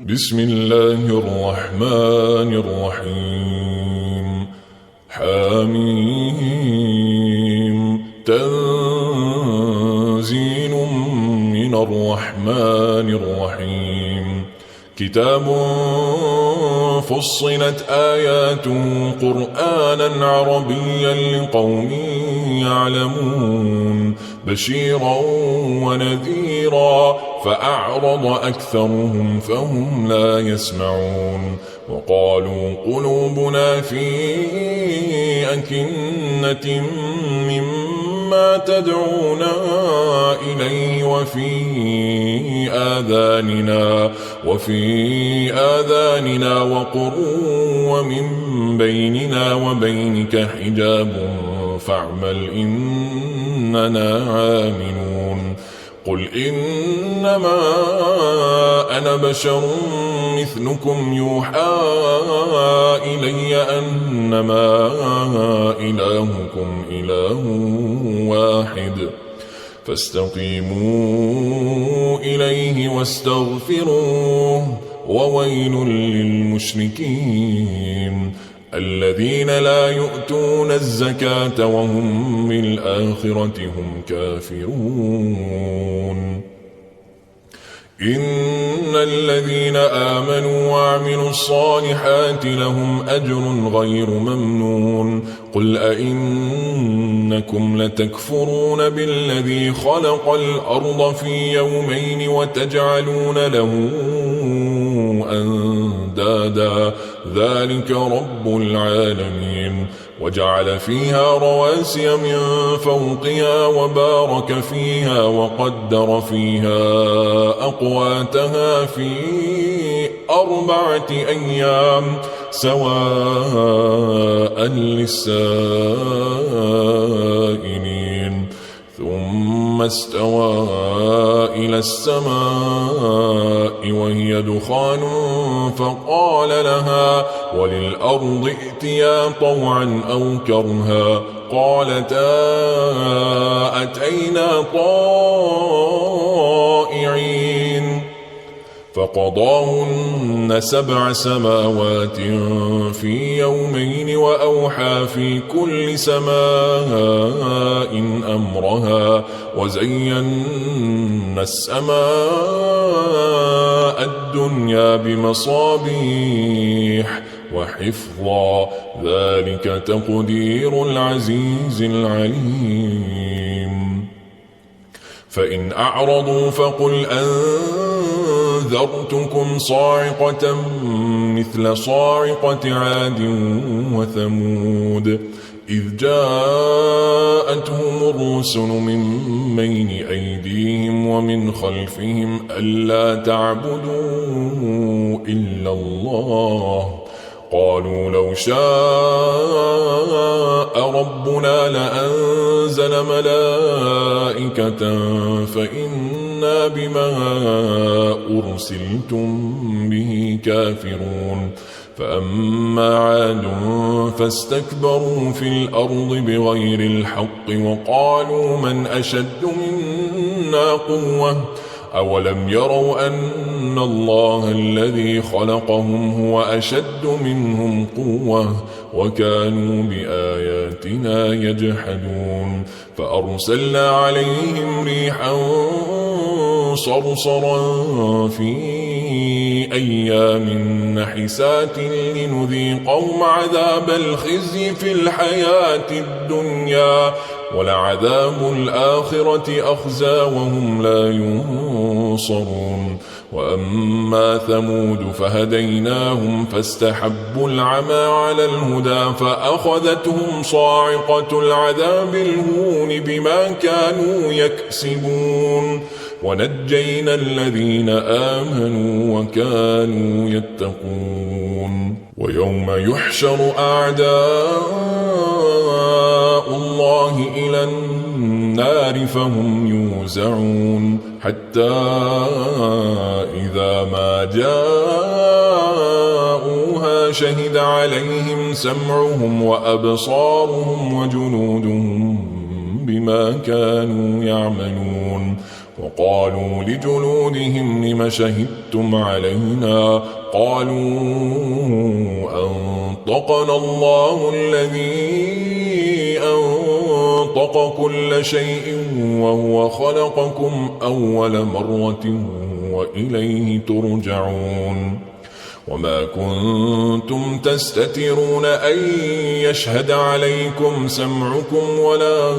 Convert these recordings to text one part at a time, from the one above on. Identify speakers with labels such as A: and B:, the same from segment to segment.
A: بسم الله الرحمن الرحيم. حميم. تنزيل من الرحمن الرحيم. كتاب فصلت آياته قرآنا عربيا لقوم يعلمون بشيرا ونذيرا فأعرض أكثرهم فهم لا يسمعون وقالوا قلوبنا في أكنة مما تدعونا إليه وفي آذاننا وقر ومن بيننا وبينك حجاب فاعمل إننا عاملون. قل إنما أنا بشر مثلكم يوحى إلي أنما إلهكم إله واحد فاستقيموا إليه واستغفروه وويل للمشركين الذين لا يؤتون الزكاة وهم بالآخرة هم كافرون. إن الذين آمنوا وعملوا الصالحات لهم أجر غير ممنون. قل أئنكم لتكفرون بالذي خلق الأرض في يومين وتجعلون له أندادا ذلك رب العالمين. وجعل فيها رواسي من فوقها وبارك فيها وقدر فيها أقواتها في 4 أيام سواء للسائلين. ثم استوى إلى السماء وهي دخان فقال لها وللأرض ائتيا طوعا أو كرها قالتا أتينا طائعين. فقضاهن 7 سماوات في يومين وأوحى في كل سماء أمرها وزينا السماء الدنيا بمصابيح وحفظا ذلك تقدير العزيز العليم. فإن أعرضوا فقل أنذرتكم صاعقة مثل صاعقة عاد وثمود إذ جاءتهم الرسل من بين أيديهم ومن خلفهم ألا تعبدوا إلا الله قالوا لو شاء ربنا لأنزل ملائكة فإنا بما أرسلتم به كافرون. فأما عاد فاستكبروا في الأرض بغير الحق وقالوا من أشد منا قوة أولم يروا أن الله الذي خلقهم هو أشد منهم قوة وكانوا بآياتنا يجحدون. فأرسلنا عليهم ريحا صرصرا في أيام نحسات لنذيقهم عذاب الخزي في الحياة الدنيا ولعذاب الآخرة أخزى وهم لا ينصرون. وأما ثمود فهديناهم فاستحبوا العمى على الهدى فأخذتهم صاعقة العذاب الهون بما كانوا يكسبون ونجينا الذين آمنوا وكانوا يتقون. ويوم يحشر أعداء الله إلى النار فهم يوزعون حتى إذا ما جاءوها شهد عليهم سمعهم وأبصارهم وجلودهم بما كانوا يعملون وقالوا لجلودهم لم شهدتم علينا قالوا أنطقنا الله الذي أنطق كل شيء وهو خلقكم أول مرة وإليه ترجعون وما كنتم تستترون أن يشهد عليكم سمعكم ولا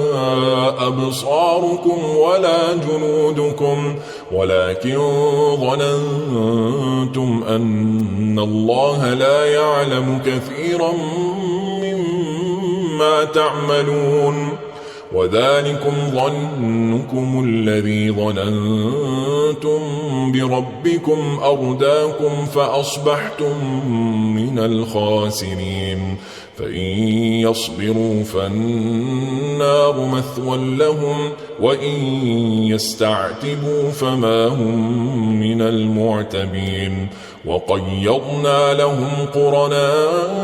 A: أبصاركم ولا جنودكم ولكن ظننتم أن الله لا يعلم كثيرا مما تعملون وذلكم ظنكم الذي ظننتم بربكم أرداكم فأصبحتم من الخاسرين فإن يصبروا فالنار مثوى لهم وإن يستعتبوا فما هم من المعتبين وقيضنا لهم قرناء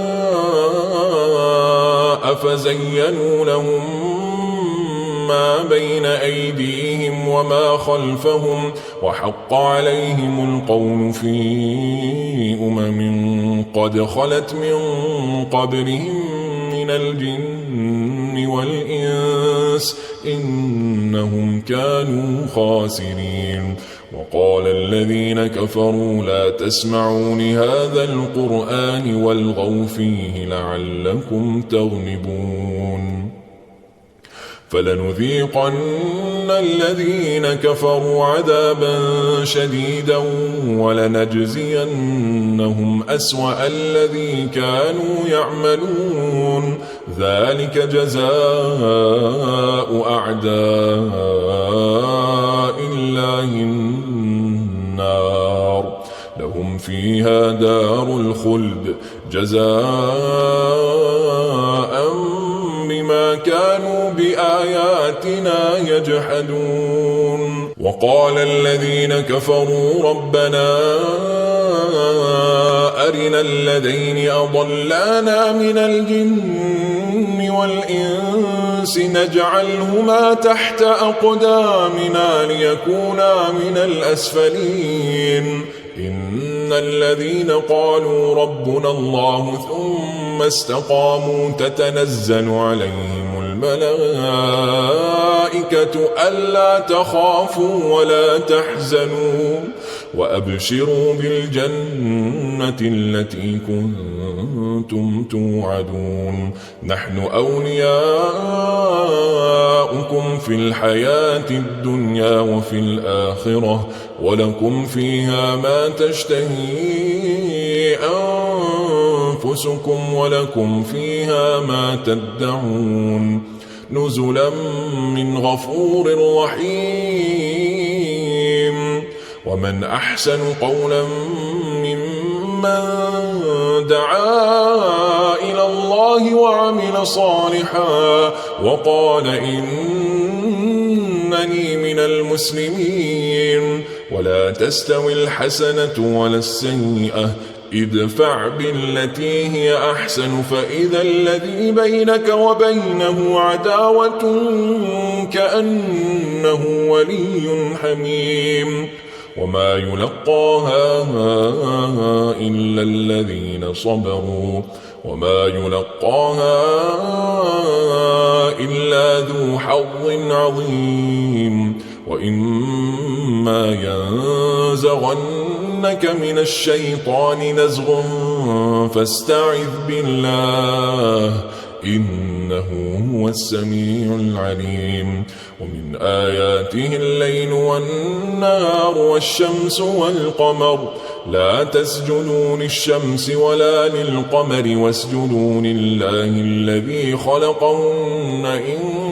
A: فزينوا لهم ما بين أيديهم وما خلفهم وحق عليهم القول في قد خلت من قبلهم من الجن والإنس إنهم كانوا خاسرين وقال الذين كفروا لا تسمعوا لهذا القرآن والغوا فيه لعلكم تغلبون فلنذيقن الذين كفروا عذابا شديدا ولنجزينهم أسوأ الذي كانوا يعملون ذلك جزاء أعداء الله النار لهم فيها دار الخلد جزاء بما كانوا بآياتنا يجحدون وقال الذين كفروا ربنا أرنا الذين أضلانا من الجن والإنس نجعلهما تحت أقدامنا ليكونا من الأسفلين إن الذين قالوا ربنا الله ثم استقاموا تتنزل عليهم الملائكة ألا تخافوا ولا تحزنوا وأبشروا بالجنة التي كنتم توعدون نحن أولياؤكم في الحياة الدنيا وفي الآخرة ولكم فيها ما تشتهي أنفسكم ولكم فيها ما تدعون نزلا من غفور رحيم ومن أحسن قولا ممن دعا إلى الله وعمل صالحا وقال إنني من المسلمين ولا تستوي الحسنة ولا السيئة ادفع بالتي هي أحسن فإذا الذي بينك وبينه عداوة كأنه ولي حميم وما يلقاها إلا الذين صبروا وما يلقاها إلا ذو حظ عظيم وإما ينزغنك من الشيطان نزغ فاستعذ بالله إنه هو السميع العليم ومن آياته الليل والنهار والشمس والقمر لا تسجدوا للشمس ولا للقمر واسجدوا لله الذي خلقهن إن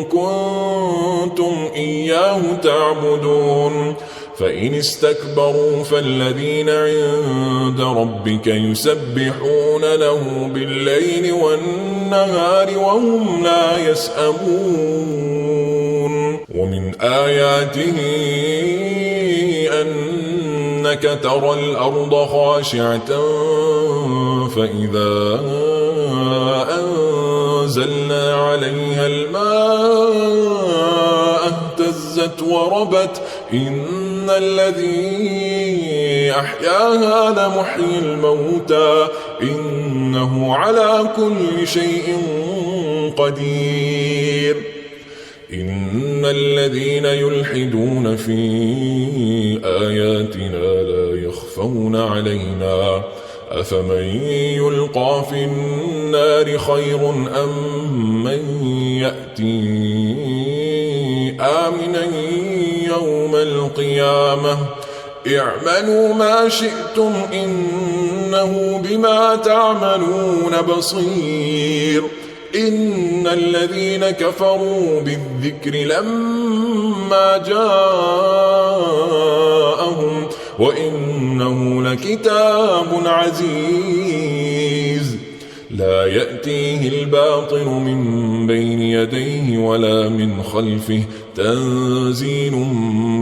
A: كنتم إياه تعبدون فإن استكبروا فالذين عند ربك يسبحون له بالليل والنهار وهم لا يسأمون ومن آياته أنك ترى الأرض خاشعة فإذا أنزلنا عليها الماء اهتزت وربت إن الذي أحياها لمحيي الموتى إنه على كل شيء قدير. إن الذين يلحدون في آياتنا لا يخفون علينا أفمن يلقى في النار خير أم من يأتي آمنا يوم القيامة اعملوا ما شئتم إنه بما تعملون بصير. إن الذين كفروا بالذكر لما جاءهم وإنه لكتاب عزيز لا يأتيه الباطل من بين يديه ولا من خلفه تنزيل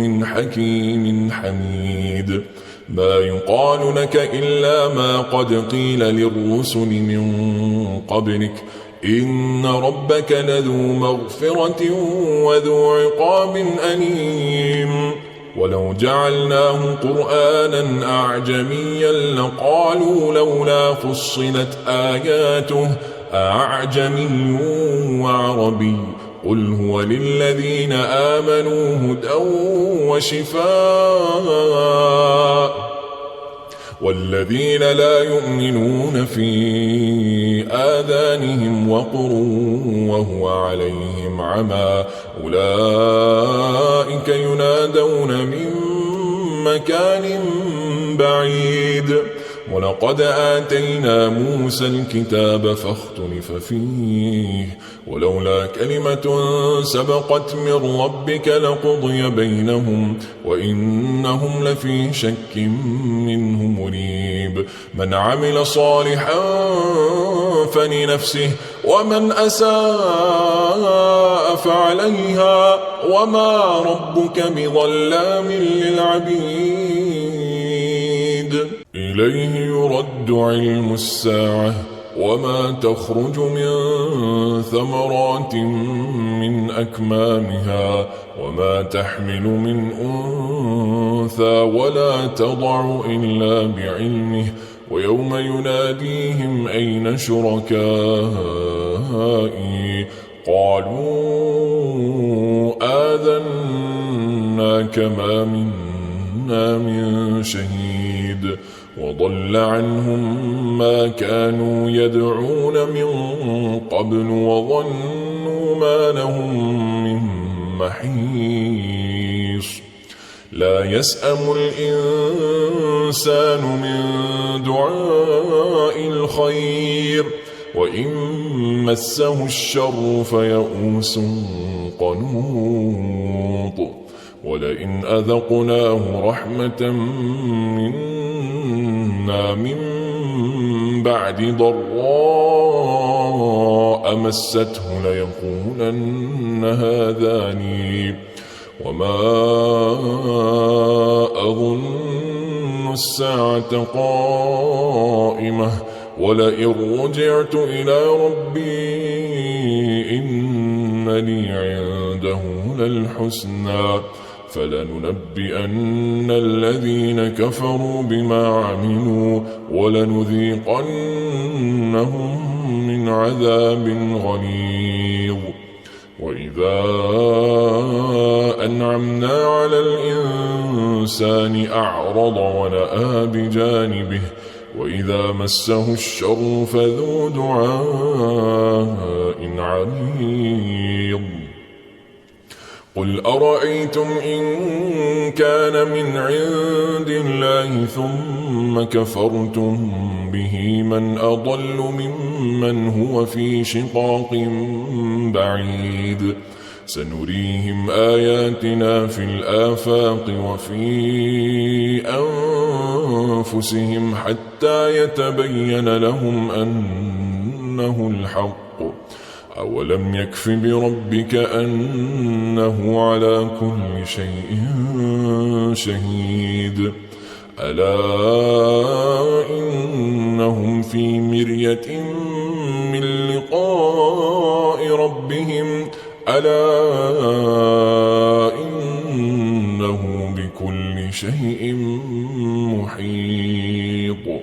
A: من حكيم حميد. ما يقال لك إلا ما قد قيل للرسل من قبلك إن ربك لذو مغفرة وذو عقاب أليم. ولو جعلناه قرآنا أعجميا لقالوا لولا فصلت آياته أعجمي وعربي قل هو للذين آمنوا هدى وشفاء والذين لا يؤمنون في آذانهم وقر وهو عليهم عمى أولئك ينادون من مكان بعيد. ولقد آتينا موسى الكتاب فاختلف فيه ولولا كلمة سبقت من ربك لقضي بينهم وإنهم لفي شك منه مريب. من عمل صالحا فلنفسه ومن أساء فعليها وما ربك بظلام للعبيد. إليه يرد علم الساعة وما تخرج من ثمرات من أكمامها وما تحمل من أنثى ولا تضع إلا بعلمه ويوم يناديهم أين شركائي قالوا آذناك ما منا من شهيد وضل عنهم ما كانوا يدعون من قبل وظنوا ما لهم من محيص. لا يسأم الإنسان من دعاء الخير وإن مسه الشر فيئوس قنوط. ولئن أذقناه رحمة منا من بعد ضراء مسته ليقولن هذا لي وما أظن الساعة قائمة ولئن رجعت إلى ربي إن لي عنده للحسنى فلننبئن الذين كفروا بما عملوا ولنذيقنهم من عذاب غليظ. وإذا أنعمنا على الإنسان أعرض ونأى بجانبه وإذا مسه الشر فذو دعاء عريض. قل أرأيتم إن كان من عند الله ثم كفرتم به من أضل ممن هو في شقاق بعيد. سنريهم آياتنا في الآفاق وفي أنفسهم حتى يتبين لهم أنه الحق. أولم يكف بربك أنه على كل شيء شهيد. ألا إنهم في مرية من لقاء ربهم ألا إنه محيط